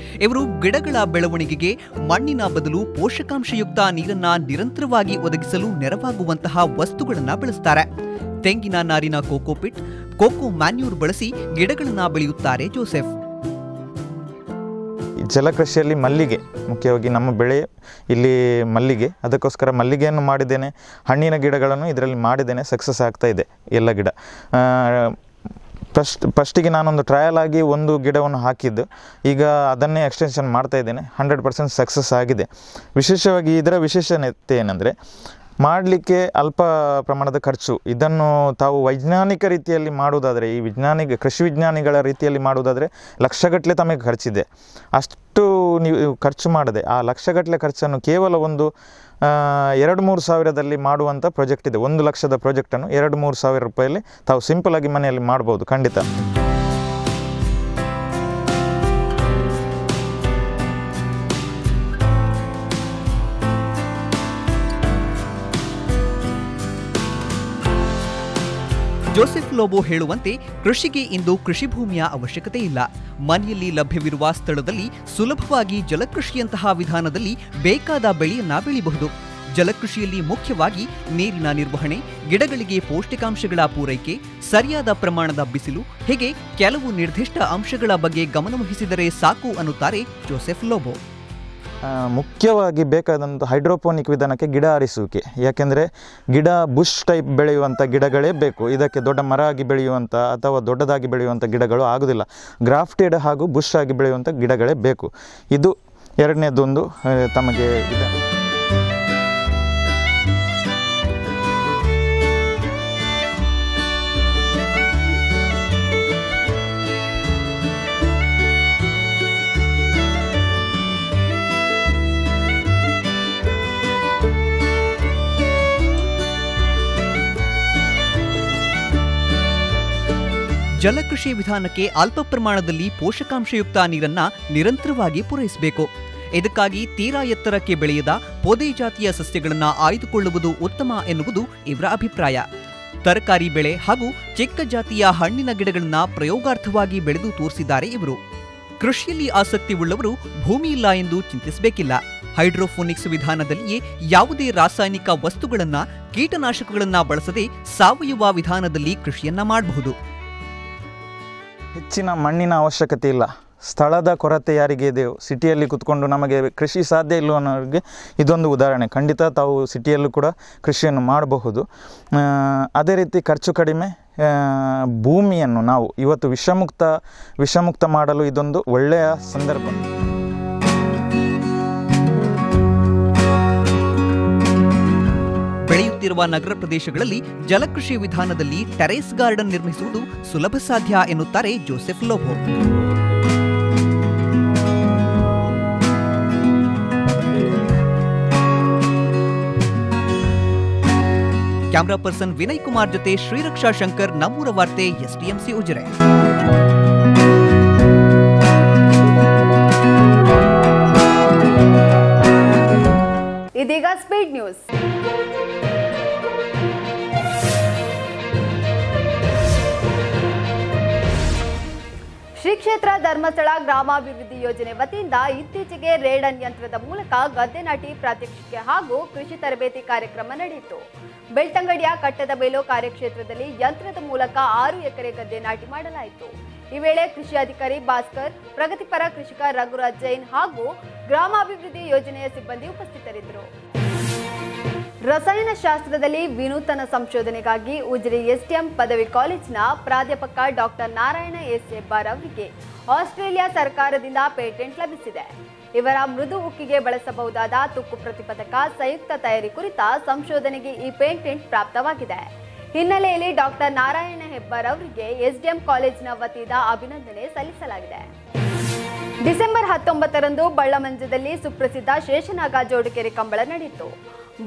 ಇವರು ಗಿಡಗಳ ಬೆಳವಣಿಗೆಗೆ ಮಣ್ಣಿನ ಬದಲು ಪೋಷಕಾಂಶಯುಕ್ತ ನೀರನ್ನ ನಿರಂತರವಾಗಿ ಒದಗಿಸಲು ನೆರವಾಗುವಂತಹ ವಸ್ತುಗಳನ್ನ ಬೆಳೆಸ್ತಾರೆ. ತೆಂಗಿನ ನಾರಿನ ಕೋಕೋಪಿಟ್, ಕೋಕೋ ಮ್ಯಾನ್ಯೂರ್ ಬಳಸಿ ಗಿಡಗಳನ್ನ ಬೆಳೆಯುತ್ತಾರೆ ಜೋಸೆಫ್. ಜಲಕೃಷಿಯಲ್ಲಿ ಮಲ್ಲಿಗೆ ಮುಖ್ಯವಾಗಿ ನಮ್ಮ ಬೆಳೆ ಇಲ್ಲಿ ಮಲ್ಲಿಗೆ, ಅದಕ್ಕೋಸ್ಕರ ಮಲ್ಲಿಗೆಯನ್ನು ಮಾಡಿದ್ದೇನೆ. ಹಣ್ಣಿನ ಗಿಡಗಳನ್ನು ಇದರಲ್ಲಿ ಮಾಡಿದ್ದೇನೆ, ಸಕ್ಸಸ್ ಆಗ್ತಾ ಇದೆ ಎಲ್ಲ ಗಿಡ. ಫಸ್ಟಿಗೆ ನಾನೊಂದು ಟ್ರಯಲ್ ಆಗಿ ಒಂದು ಗಿಡವನ್ನು ಹಾಕಿದ್ದು, ಈಗ ಅದನ್ನೇ ಎಕ್ಸ್ಟೆನ್ಷನ್ ಮಾಡ್ತಾ ಇದ್ದೇನೆ. 100% ಸಕ್ಸಸ್ ಆಗಿದೆ. ವಿಶೇಷವಾಗಿ ಇದರ ವಿಶೇಷತೆ ಏನಂದರೆ ಮಾಡಲಿಕ್ಕೆ ಅಲ್ಪ ಪ್ರಮಾಣದ ಖರ್ಚು. ಇದನ್ನು ತಾವು ವೈಜ್ಞಾನಿಕ ರೀತಿಯಲ್ಲಿ ಮಾಡುವುದಾದರೆ, ಈ ಕೃಷಿ ವಿಜ್ಞಾನಿಗಳ ರೀತಿಯಲ್ಲಿ ಮಾಡುವುದಾದರೆ ಲಕ್ಷಗಟ್ಟಲೆ ತಮಗೆ ಖರ್ಚಿದೆ. ಅಷ್ಟು ನೀವು ಖರ್ಚು ಮಾಡದೆ ಆ ಲಕ್ಷಗಟ್ಟಲೆ ಖರ್ಚನ್ನು ಕೇವಲ ಒಂದು 2-3 ಸಾವಿರದಲ್ಲಿ ಮಾಡುವಂಥ ಪ್ರಾಜೆಕ್ಟ್ ಇದೆ. 1 ಲಕ್ಷದ ಪ್ರಾಜೆಕ್ಟನ್ನು 2-3 ಸಾವಿರ ರೂಪಾಯಲ್ಲಿ ತಾವು ಸಿಂಪಲ್ ಆಗಿ ಮನೆಯಲ್ಲಿ ಮಾಡ್ಬೋದು ಖಂಡಿತ. ಜೋಸೆಫ್ ಲೋಬೋ ಹೇಳುವಂತೆ ಕೃಷಿಗೆ ಇಂದು ಕೃಷಿ ಭೂಮಿಯ ಅವಶ್ಯಕತೆ ಇಲ್ಲ. ಮನೆಯಲ್ಲಿ ಲಭ್ಯವಿರುವ ಸ್ಥಳದಲ್ಲಿ ಸುಲಭವಾಗಿ ಜಲಕೃಷಿಯಂತಹ ವಿಧಾನದಲ್ಲಿ ಬೇಕಾದ ಬೆಳೆಯನ್ನ ಬೆಳೆಯಬಹುದು. ಜಲಕೃಷಿಯಲ್ಲಿ ಮುಖ್ಯವಾಗಿ ನೀರಿನ ನಿರ್ವಹಣೆ, ಗಿಡಗಳಿಗೆ ಪೌಷ್ಟಿಕಾಂಶಗಳ ಪೂರೈಕೆ, ಸರಿಯಾದ ಪ್ರಮಾಣದ ಬಿಸಿಲು ಹೀಗೆ ಕೆಲವು ನಿರ್ದಿಷ್ಟ ಅಂಶಗಳ ಬಗ್ಗೆ ಗಮನವಹಿಸಿದರೆ ಸಾಕು ಅನ್ನುತ್ತಾರೆ ಜೋಸೆಫ್ ಲೋಬೋ. ಮುಖ್ಯವಾಗಿ ಬೇಕಾದಂಥ ಹೈಡ್ರೋಪೋನಿಕ್ ವಿಧಾನಕ್ಕೆ ಗಿಡ ಆರಿಸುವಿಕೆ. ಯಾಕೆಂದರೆ ಗಿಡ ಬುಷ್ ಟೈಪ್ ಬೆಳೆಯುವಂಥ ಗಿಡಗಳೇ ಬೇಕು. ಇದಕ್ಕೆ ದೊಡ್ಡ ಮರ ಆಗಿ ಬೆಳೆಯುವಂಥ ಅಥವಾ ದೊಡ್ಡದಾಗಿ ಬೆಳೆಯುವಂಥ ಗಿಡಗಳು ಆಗೋದಿಲ್ಲ. ಗ್ರಾಫ್ಟೆಡ್ ಹಾಗೂ ಬುಷ್ ಆಗಿ ಬೆಳೆಯುವಂಥ ಗಿಡಗಳೇ ಬೇಕು. ಇದು ಎರಡನೇದೊಂದು ತಮಗೆ ಇದೆ. ಜಲಕೃಷಿ ವಿಧಾನಕ್ಕೆ ಅಲ್ಪ ಪ್ರಮಾಣದಲ್ಲಿ ಪೋಷಕಾಂಶಯುಕ್ತ ನೀರನ್ನ ನಿರಂತರವಾಗಿ ಪೂರೈಸಬೇಕು. ಇದಕ್ಕಾಗಿ ತೀರಾ ಎತ್ತರಕ್ಕೆ ಬೆಳೆಯದ ಪೊದೆ ಜಾತಿಯ ಸಸ್ಯಗಳನ್ನು ಆಯ್ದುಕೊಳ್ಳುವುದು ಉತ್ತಮ ಎನ್ನುವುದು ಇವರ ಅಭಿಪ್ರಾಯ. ತರಕಾರಿ ಬೆಳೆ ಹಾಗೂ ಚಿಕ್ಕ ಜಾತಿಯ ಹಣ್ಣಿನ ಗಿಡಗಳನ್ನ ಪ್ರಯೋಗಾರ್ಥವಾಗಿ ಬೆಳೆದು ತೋರಿಸಿದ್ದಾರೆ ಇವರು. ಕೃಷಿಯಲ್ಲಿ ಆಸಕ್ತಿ ಉಳ್ಳವರು ಭೂಮಿ ಇಲ್ಲ ಎಂದು ಚಿಂತಿಸಬೇಕಿಲ್ಲ. ಹೈಡ್ರೋಫೋನಿಕ್ಸ್ ವಿಧಾನದಲ್ಲಿಯೇ ಯಾವುದೇ ರಾಸಾಯನಿಕ ವಸ್ತುಗಳನ್ನ, ಕೀಟನಾಶಕಗಳನ್ನ ಬಳಸದೆ ಸಾವಯವ ವಿಧಾನದಲ್ಲಿ ಕೃಷಿಯನ್ನ ಮಾಡಬಹುದು. ಹೆಚ್ಚಿನ ಮಣ್ಣಿನ ಅವಶ್ಯಕತೆ ಇಲ್ಲ. ಸ್ಥಳದ ಕೊರತೆ ಯಾರಿಗೆ ಇದೆಯೋ, ಸಿಟಿಯಲ್ಲಿ ಕೂತ್ಕೊಂಡು ನಮಗೆ ಕೃಷಿ ಸಾಧ್ಯ ಇಲ್ಲ ಅನ್ನೋರಿಗೆ ಇದೊಂದು ಉದಾಹರಣೆ. ಖಂಡಿತ ತಾವು ಸಿಟಿಯಲ್ಲೂ ಕೂಡ ಕೃಷಿಯನ್ನು ಮಾಡಬಹುದು. ಅದೇ ರೀತಿ ಖರ್ಚು ಕಡಿಮೆ, ಭೂಮಿಯನ್ನು ನಾವು ಇವತ್ತು ವಿಷಮುಕ್ತ ಮಾಡಲು ಇದೊಂದು ಒಳ್ಳೆಯ ಸಂದರ್ಭ. ಬೆಳೆಯುತ್ತಿರುವ ನಗರ ಪ್ರದೇಶಗಳಲ್ಲಿ ಜಲಕೃಷಿ ವಿಧಾನದಲ್ಲಿ ಟೆರೇಸ್ ಗಾರ್ಡನ್ ನಿರ್ಮಿಸುವುದು ಸುಲಭ ಸಾಧ್ಯ ಎನ್ನುತ್ತಾರೆ Joseph Lobo. Camera person Vinay Kumar ಜೊತೆ ಶ್ರೀರಕ್ಷಾ ಶಂಕರ್, ನಮ್ಮೂರ ವಾರ್ತೆ, STMC ಉಜಿರೆ. ಧರ್ಮಸ್ಥಳ ಗ್ರಾಮಾಭಿವೃದ್ಧಿ ಯೋಜನೆ ವತಿಯಿಂದ ಇತ್ತೀಚೆಗೆ ರೇಡನ್ ಯಂತ್ರದ ಮೂಲಕ ಗದ್ದೆ ನಾಟಿ ಪ್ರಾತ್ಯಕ್ಷಿಕೆ ಹಾಗೂ ಕೃಷಿ ತರಬೇತಿ ಕಾರ್ಯಕ್ರಮ ನಡೆಯಿತು. ಬೆಳ್ತಂಗಡಿಯ ಕಟ್ಟದ ಬೈಲು ಕಾರ್ಯಕ್ಷೇತ್ರದಲ್ಲಿ ಯಂತ್ರದ ಮೂಲಕ 6 ಎಕರೆ ಗದ್ದೆ ನಾಟಿ ಮಾಡಲಾಯಿತು. ಈ ವೇಳೆ ಕೃಷಿ ಅಧಿಕಾರಿ ಭಾಸ್ಕರ್, ಪ್ರಗತಿಪರ ಕೃಷಿಕ ರಘುರಾಜ್ ಜೈನ್ ಹಾಗೂ ಗ್ರಾಮಾಭಿವೃದ್ಧಿ ಯೋಜನೆಯ ಸಿಬ್ಬಂದಿ ಉಪಸ್ಥಿತರಿದ್ದರು. ರಸಾಯನಶಾಸ್ತ್ರದಲ್ಲಿ ವಿನೂತನ ಸಂಶೋಧನೆಗಾಗಿ ಉಜಿರೆ ಎಸ್ಡಿಎಂ ಪದವಿ ಕಾಲೇಜಿನ ಪ್ರಾಧ್ಯಾಪಕ ಡಾಕ್ಟರ್ ನಾರಾಯಣ ಎಸ್ ಹೆಬ್ಬಾರ್ ಅವರಿಗೆ ಆಸ್ಟ್ರೇಲಿಯಾ ಸರ್ಕಾರದಿಂದ ಪೇಟೆಂಟ್ ಲಭಿಸಿದೆ. ಇವರ ಮೃದು ಉಕ್ಕಿಗೆ ಬಳಸಬಹುದಾದ ತುಕ್ಕು ಪ್ರತಿಪಾದಕ ಸಂಯುಕ್ತ ತಯಾರಿ ಕುರಿತ ಸಂಶೋಧನೆಗೆ ಈ ಪೇಟೆಂಟ್ ಪ್ರಾಪ್ತವಾಗಿದೆ. ಹಿನ್ನೆಲೆಯಲ್ಲಿ ಡಾಕ್ಟರ್ ನಾರಾಯಣ ಹೆಬ್ಬಾರ್ ಅವರಿಗೆ ಎಸ್ಡಿಎಂ ಕಾಲೇಜಿನ ವತಿಯಿಂದ ಅಭಿನಂದನೆ ಸಲ್ಲಿಸಲಾಗಿದೆ. ಡಿಸೆಂಬರ್ 19ರಂದು ಬಳ್ಳಮಂಜದಲ್ಲಿ ಸುಪ್ರಸಿದ್ಧ ಶೇಷನಾಗ ಜೋಡುಕೆರೆ ಕಂಬಳ ನಡೆಯಿತು.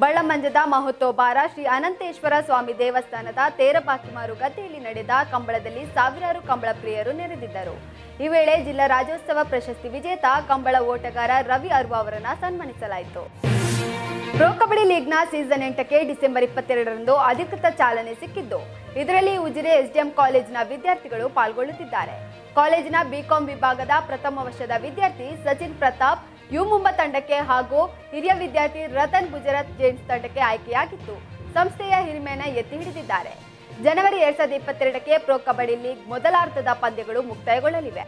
ಬಳ್ಳಮಂಜದ ಮಹೋತ್ಸವಬಾರ ಶ್ರೀ ಅನಂತೇಶ್ವರ ಸ್ವಾಮಿ ದೇವಸ್ಥಾನದ ತೇರಬಾಕಿಮಾರು ಗದ್ದೆಯಲ್ಲಿ ನಡೆದ ಕಂಬಳದಲ್ಲಿ ಸಾವಿರಾರು ಕಂಬಳ ಪ್ರಿಯರು ನೆರೆದಿದ್ದರು. ಈ ವೇಳೆ ಜಿಲ್ಲಾ ರಾಜ್ಯೋತ್ಸವ ಪ್ರಶಸ್ತಿ ವಿಜೇತ ಕಂಬಳ ಓಟಗಾರ ರವಿ ಅರ್ವ ಅವರನ್ನು ಸನ್ಮಾನಿಸಲಾಯಿತು. ಪ್ರೊ ಕಬಡ್ಡಿ ಲೀಗ್ನ ಸೀಸನ್ 8ಕ್ಕೆ ಡಿಸೆಂಬರ್ 22ರಂದು ಅಧಿಕೃತ ಚಾಲನೆ ಸಿಕ್ಕಿದ್ದು, ಇದರಲ್ಲಿ ಉಜಿರೆ ಎಸ್ಡಿಎಂ ಕಾಲೇಜಿನ ವಿದ್ಯಾರ್ಥಿಗಳು ಪಾಲ್ಗೊಳ್ಳುತ್ತಿದ್ದಾರೆ. ಕಾಲೇಜಿನ ಬಿಕಾಂ ವಿಭಾಗದ ಪ್ರಥಮ ವರ್ಷದ ವಿದ್ಯಾರ್ಥಿ ಸಚಿನ್ ಪ್ರತಾಪ್ ಯು-ಮುಂಬಾ ತಂಡಕ್ಕೆ ಹಾಗೂ ಹಿರಿಯ ವಿದ್ಯಾರ್ಥಿ ರತನ್ ಗುಜರಾತ್ ಜೇಮ್ಸ್ ತಂಡಕ್ಕೆ ಆಯ್ಕೆಯಾಗಿದ್ದು, ಸಂಸ್ಥೆಯ ಹಿರಿಮೆಯನ್ನು ಎತ್ತಿ ಹಿಡಿದಿದ್ದಾರೆ. ಜನವರಿ 2022ಕ್ಕೆ ಪ್ರೊ ಕಬಡ್ಡಿ ಲೀಗ್ ಮೊದಲಾರ್ಧದ ಪಂದ್ಯಗಳು ಮುಕ್ತಾಯಗೊಳ್ಳಲಿವೆ.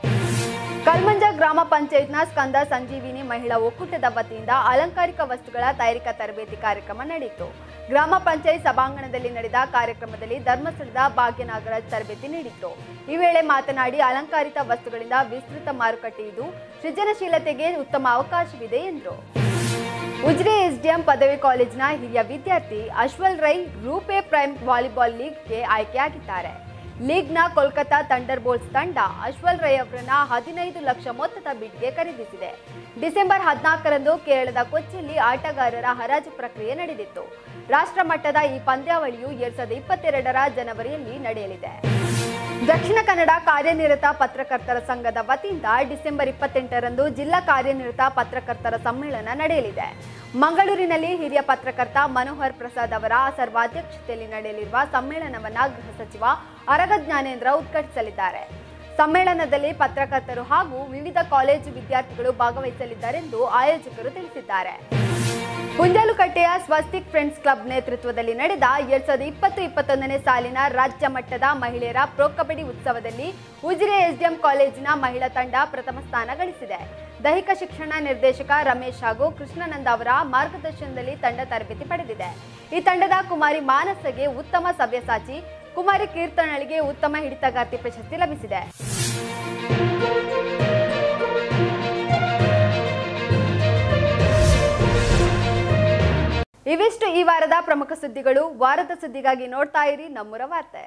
ಕಲ್ಮಂಜ ಗ್ರಾಮ ಪಂಚಾಯತ್ನ ಸ್ಕಂದ ಸಂಜೀವಿನಿ ಮಹಿಳಾ ಒಕ್ಕೂಟದ ವತಿಯಿಂದ ಅಲಂಕಾರಿಕ ವಸ್ತುಗಳ ತಯಾರಿಕಾ ತರಬೇತಿ ಕಾರ್ಯಕ್ರಮ ನಡೆಯಿತು. ಗ್ರಾಮ ಪಂಚಾಯತ್ ಸಭಾಂಗಣದಲ್ಲಿ ನಡೆದ ಕಾರ್ಯಕ್ರಮದಲ್ಲಿ ಧರ್ಮಸ್ಥಳದ ಭಾಗ್ಯ ನಾಗರಾಜ್ ತರಬೇತಿ ನೀಡಿತ್ತು. ಈ ವೇಳೆ ಮಾತನಾಡಿ, ಅಲಂಕಾರಿತ ವಸ್ತುಗಳಿಂದ ವಿಸ್ತೃತ ಮಾರುಕಟ್ಟೆ ಇದ್ದು ಸೃಜನಶೀಲತೆಗೆ ಉತ್ತಮ ಅವಕಾಶವಿದೆ ಎಂದರು. ಉಜಿರೆ ಎಸ್ಡಿಎಂ ಪದವಿ ಕಾಲೇಜಿನ ಹಿರಿಯ ವಿದ್ಯಾರ್ಥಿ ಅಶ್ವಲ್ ರೈ ರೂಪೇ ಪ್ರೈಮ್ ವಾಲಿಬಾಲ್ ಲೀಗ್ಗೆ ಆಯ್ಕೆಯಾಗಿದ್ದಾರೆ. ಲೀಗ್ನ ಕೋಲ್ಕತಾ ಥಂಡರ್ ಬೋಲ್ಟ್ಸ್ ತಂಡ ಅಶ್ವಲ್ ರೈ ಅವರನ್ನ 15 ಲಕ್ಷ ಮೊತ್ತದ ಬಿಡ್ಗೆ ಖರೀದಿಸಿದೆ. ಡಿಸೆಂಬರ್ 14ರಂದು ಕೇರಳದ ಕೊಚ್ಚಿಯಲ್ಲಿ ಆಟಗಾರರ ಹರಾಜು ಪ್ರಕ್ರಿಯೆ ನಡೆದಿತ್ತು. ರಾಷ್ಟ್ರ ಮಟ್ಟದ ಈ ಪಂದ್ಯಾವಳಿಯು 2022ರ ಜನವರಿಯಲ್ಲಿ ನಡೆಯಲಿದೆ. ದಕ್ಷಿಣ ಕನ್ನಡ ಕಾರ್ಯನಿರತ ಪತ್ರಕರ್ತರ ಸಂಘದ ವತಿಯಿಂದ ಡಿಸೆಂಬರ್ 28ರಂದು ಜಿಲ್ಲಾ ಕಾರ್ಯನಿರತ ಪತ್ರಕರ್ತರ ಸಮ್ಮೇಳನ ನಡೆಯಲಿದೆ. ಮಂಗಳೂರಿನಲ್ಲಿ ಹಿರಿಯ ಪತ್ರಕರ್ತ ಮನೋಹರ್ ಪ್ರಸಾದ್ ಅವರ ಸರ್ವಾಧ್ಯಕ್ಷತೆಯಲ್ಲಿ ನಡೆಯಲಿರುವ ಸಮ್ಮೇಳನವನ್ನು ಗೃಹ ಸಚಿವ ಅರಗ ಜ್ಞಾನೇಂದ್ರ ಉದ್ಘಾಟಿಸಲಿದ್ದಾರೆ. ಸಮ್ಮೇಳನದಲ್ಲಿ ಪತ್ರಕರ್ತರು ಹಾಗೂ ವಿವಿಧ ಕಾಲೇಜು ವಿದ್ಯಾರ್ಥಿಗಳು ಭಾಗವಹಿಸಲಿದ್ದಾರೆಂದು ಆಯೋಜಕರು ತಿಳಿಸಿದ್ದಾರೆ. ಗುಂಜಾಲುಕಟ್ಟೆಯ ಸ್ವಸ್ತಿಕ್ ಫ್ರೆಂಡ್ಸ್ ಕ್ಲಬ್ ನೇತೃತ್ವದಲ್ಲಿ ನಡೆದ 2020-21ನೇ ಸಾಲಿನ ರಾಜ್ಯ ಮಟ್ಟದ ಮಹಿಳೆಯರ ಪ್ರೊ ಕಬಡ್ಡಿ ಉತ್ಸವದಲ್ಲಿ ಉಜಿರೆ ಎಸ್ಡಿಎಂ ಕಾಲೇಜಿನ ಮಹಿಳಾ ತಂಡ ಪ್ರಥಮ ಸ್ಥಾನ ಗಳಿಸಿದೆ. ದೈಹಿಕ ಶಿಕ್ಷಣ ನಿರ್ದೇಶಕ ರಮೇಶ್ ಹಾಗೂ ಕೃಷ್ಣಾನಂದ ಅವರ ಮಾರ್ಗದರ್ಶನದಲ್ಲಿ ತಂಡ ತರಬೇತಿ ಪಡೆದಿದೆ. ಈ ತಂಡದ ಕುಮಾರಿ ಮಾನಸಗೆ ಉತ್ತಮ ಸವ್ಯಸಾಚಿ, ಕುಮಾರಿ ಕೀರ್ತನಳಿಗೆ ಉತ್ತಮ ಹಿಡಿತಗಾರ್ತಿ ಪ್ರಶಸ್ತಿ ಲಭಿಸಿದೆ. ಇವಿಷ್ಟು ಈ ವಾರದ ಪ್ರಮುಖ ಸುದ್ದಿಗಳು. ವಾರದ ಸುದ್ದಿಗಾಗಿ ನೋಡ್ತಾ ಇರಿ ನಮ್ಮೂರ ವಾರ್ತೆ.